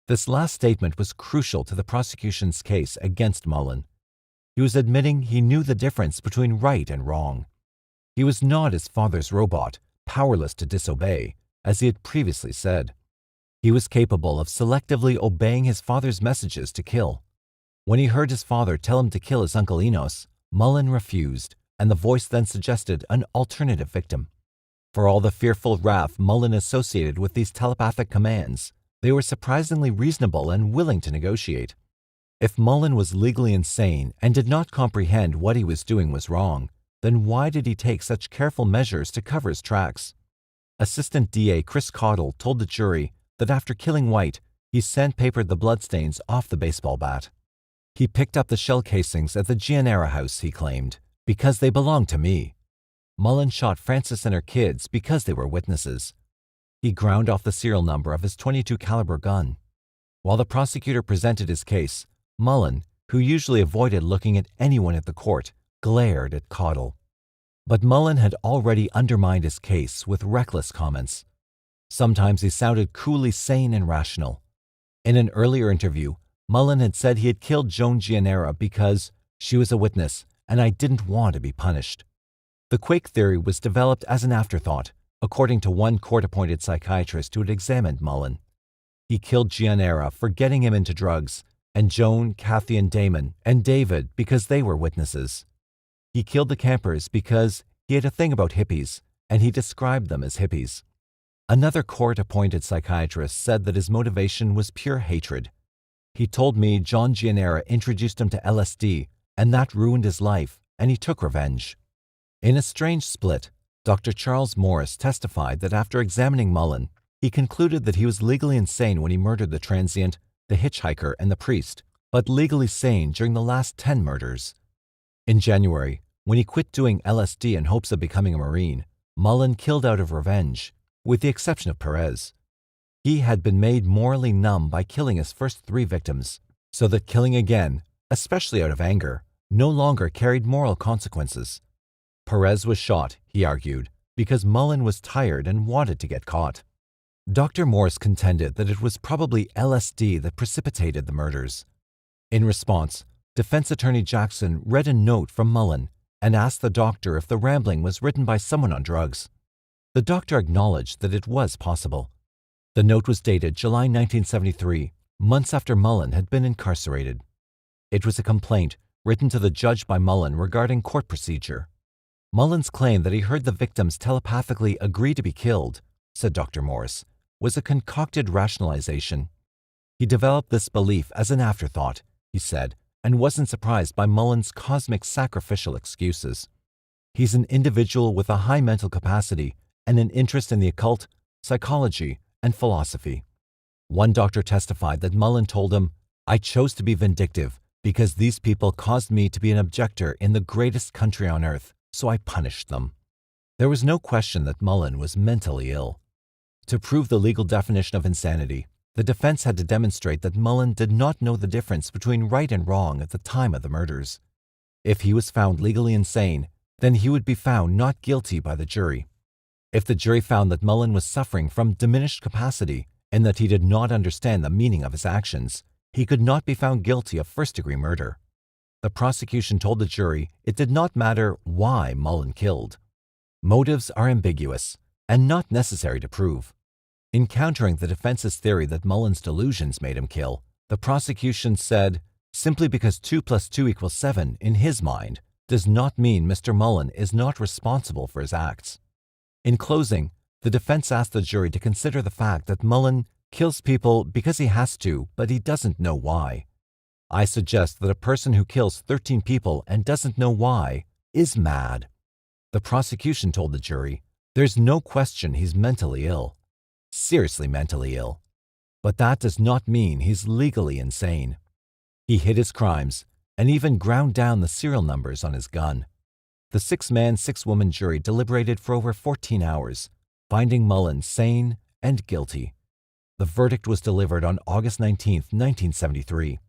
This last statement was crucial to the prosecution's case against Mullin. He was admitting he knew the difference between right and wrong. He was not his father's robot, powerless to disobey, as he had previously said. He was capable of selectively obeying his father's messages to kill. When he heard his father tell him to kill his Uncle Enos, Mullin refused, and the voice then suggested an alternative victim. For all the fearful wrath Mullin associated with these telepathic commands, they were surprisingly reasonable and willing to negotiate. If Mullin was legally insane and did not comprehend what he was doing was wrong, then why did he take such careful measures to cover his tracks? Assistant DA Chris Caudle told the jury that after killing White, he sandpapered the bloodstains off the baseball bat. He picked up the shell casings at the Gianera house, he claimed, because they belonged to me. Mullin shot Frances and her kids because they were witnesses. He ground off the serial number of his .22 caliber gun. While the prosecutor presented his case, Mullin, who usually avoided looking at anyone at the court, glared at Caudle. But Mullin had already undermined his case with reckless comments. Sometimes he sounded coolly sane and rational. In an earlier interview, Mullin had said he had killed Joan Gianera because she was a witness and I didn't want to be punished. The quake theory was developed as an afterthought, according to one court-appointed psychiatrist who had examined Mullin. He killed Gianera for getting him into drugs, and Joan, Kathy, and Damon, and David because they were witnesses. He killed the Kempers because he had a thing about hippies, and he described them as hippies. Another court-appointed psychiatrist said that his motivation was pure hatred. He told me John Gianera introduced him to LSD, and that ruined his life, and he took revenge. In a strange split, Dr. Charles Morris testified that after examining Mullin, he concluded that he was legally insane when he murdered the transient, the hitchhiker, and the priest, but legally sane during the last 10 murders. In January, when he quit doing LSD in hopes of becoming a Marine, Mullin killed out of revenge, with the exception of Perez. He had been made morally numb by killing his first 3 victims, so that killing again, especially out of anger, no longer carried moral consequences. Perez was shot, he argued, because Mullin was tired and wanted to get caught. Dr. Morse contended that it was probably LSD that precipitated the murders. In response, defense attorney Jackson read a note from Mullin and asked the doctor if the rambling was written by someone on drugs. The doctor acknowledged that it was possible. The note was dated July 1973, months after Mullin had been incarcerated. It was a complaint written to the judge by Mullin regarding court procedure. Mullin's claim that he heard the victims telepathically agree to be killed, said Dr. Morris, was a concocted rationalization. He developed this belief as an afterthought, he said, and wasn't surprised by Mullin's cosmic sacrificial excuses. He's an individual with a high mental capacity and an interest in the occult, psychology, and philosophy. One doctor testified that Mullin told him, "I chose to be vindictive because these people caused me to be an objector in the greatest country on earth, so I punished them." There was no question that Mullin was mentally ill. To prove the legal definition of insanity, the defense had to demonstrate that Mullin did not know the difference between right and wrong at the time of the murders. If he was found legally insane, then he would be found not guilty by the jury. If the jury found that Mullin was suffering from diminished capacity and that he did not understand the meaning of his actions, he could not be found guilty of first-degree murder. The prosecution told the jury it did not matter why Mullin killed. Motives are ambiguous and not necessary to prove. In countering the defense's theory that Mullin's delusions made him kill, the prosecution said, simply because 2 + 2 = 7 in his mind does not mean Mr. Mullin is not responsible for his acts. In closing, the defense asked the jury to consider the fact that Mullin kills people because he has to, but he doesn't know why. I suggest that a person who kills 13 people and doesn't know why is mad. The prosecution told the jury, there's no question he's mentally ill. Seriously mentally ill. But that does not mean he's legally insane. He hid his crimes and even ground down the serial numbers on his gun. The 6-man, 6-woman jury deliberated for over 14 hours, finding Mullin sane and guilty. The verdict was delivered on August 19, 1973.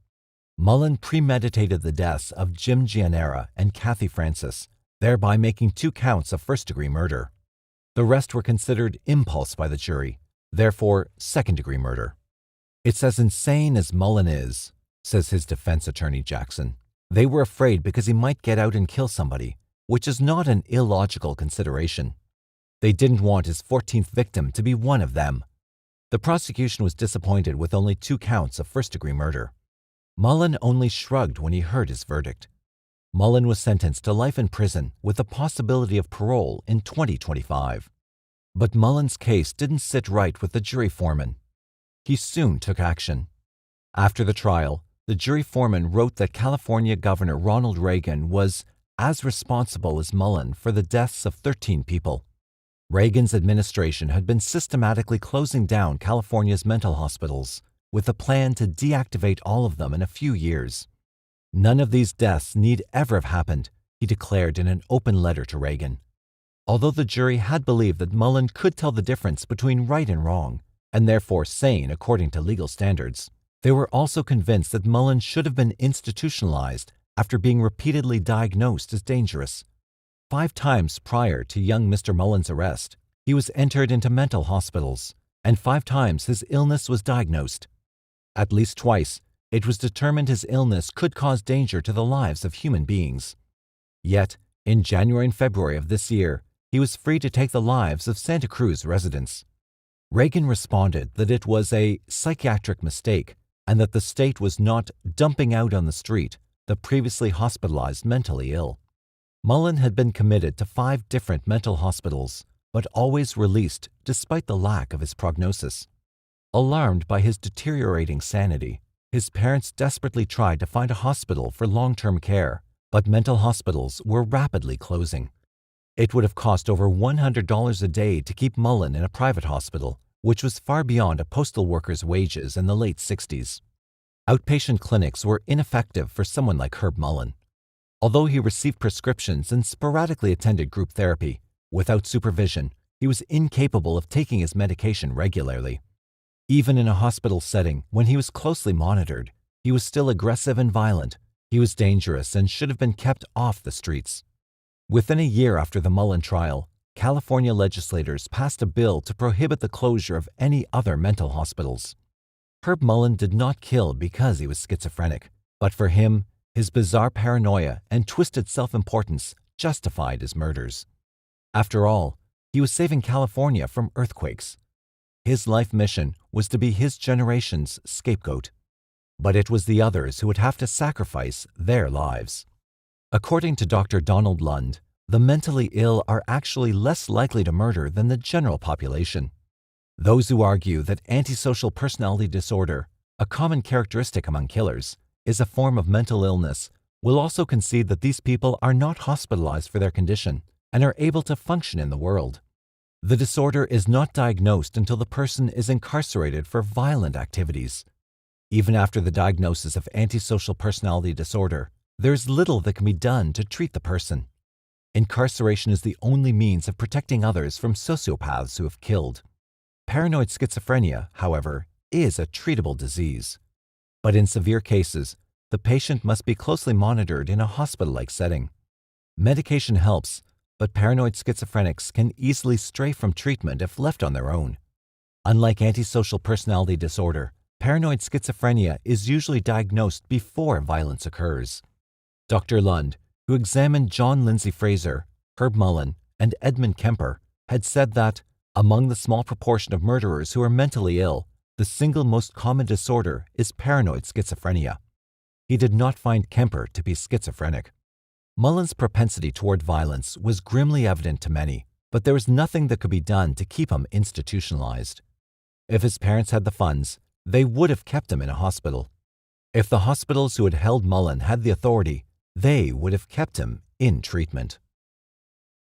Mullin premeditated the deaths of Jim Gianera and Kathy Francis, thereby making 2 counts of first-degree murder. The rest were considered impulse by the jury, therefore second-degree murder. It's as insane as Mullin is, says his defense attorney Jackson. They were afraid because he might get out and kill somebody, which is not an illogical consideration. They didn't want his 14th victim to be one of them. The prosecution was disappointed with only 2 counts of first-degree murder. Mullin only shrugged when he heard his verdict. Mullin was sentenced to life in prison with the possibility of parole in 2025. But Mullin's case didn't sit right with the jury foreman. He soon took action. After the trial, the jury foreman wrote that California Governor Ronald Reagan was as responsible as Mullin for the deaths of 13 people. Reagan's administration had been systematically closing down California's mental hospitals with a plan to deactivate all of them in a few years. None of these deaths need ever have happened, he declared in an open letter to Reagan. Although the jury had believed that Mullin could tell the difference between right and wrong, and therefore sane according to legal standards, they were also convinced that Mullin should have been institutionalized after being repeatedly diagnosed as dangerous. 5 times prior to young Mr. Mullin's arrest, he was entered into mental hospitals, and 5 times his illness was diagnosed. At least twice, it was determined his illness could cause danger to the lives of human beings. Yet, in January and February of this year, he was free to take the lives of Santa Cruz residents. Reagan responded that it was a psychiatric mistake and that the state was not dumping out on the street the previously hospitalized mentally ill. Mullin had been committed to 5 different mental hospitals, but always released despite the lack of his prognosis. Alarmed by his deteriorating sanity, his parents desperately tried to find a hospital for long-term care, but mental hospitals were rapidly closing. It would have cost over $100 a day to keep Mullin in a private hospital, which was far beyond a postal worker's wages in the late 60s. Outpatient clinics were ineffective for someone like Herb Mullin. Although he received prescriptions and sporadically attended group therapy, without supervision, he was incapable of taking his medication regularly. Even in a hospital setting, when he was closely monitored, he was still aggressive and violent. He was dangerous and should have been kept off the streets. Within a year after the Mullin trial, California legislators passed a bill to prohibit the closure of any other mental hospitals. Herb Mullin did not kill because he was schizophrenic, but for him, his bizarre paranoia and twisted self-importance justified his murders. After all, he was saving California from earthquakes. His life mission was to be his generation's scapegoat. But it was the others who would have to sacrifice their lives. According to Dr. Donald Lund, the mentally ill are actually less likely to murder than the general population. Those who argue that antisocial personality disorder, a common characteristic among killers, is a form of mental illness, will also concede that these people are not hospitalized for their condition and are able to function in the world. The disorder is not diagnosed until the person is incarcerated for violent activities. Even after the diagnosis of antisocial personality disorder, there is little that can be done to treat the person. Incarceration is the only means of protecting others from sociopaths who have killed. Paranoid schizophrenia, however, is a treatable disease. But in severe cases, the patient must be closely monitored in a hospital-like setting. Medication helps, but paranoid schizophrenics can easily stray from treatment if left on their own. Unlike antisocial personality disorder, paranoid schizophrenia is usually diagnosed before violence occurs. Dr. Lund, who examined John Lindsay Fraser, Herb Mullin, and Edmund Kemper, had said that, among the small proportion of murderers who are mentally ill, the single most common disorder is paranoid schizophrenia. He did not find Kemper to be schizophrenic. Mullin's propensity toward violence was grimly evident to many, but there was nothing that could be done to keep him institutionalized. If his parents had the funds, they would have kept him in a hospital. If the hospitals who had held Mullin had the authority, they would have kept him in treatment.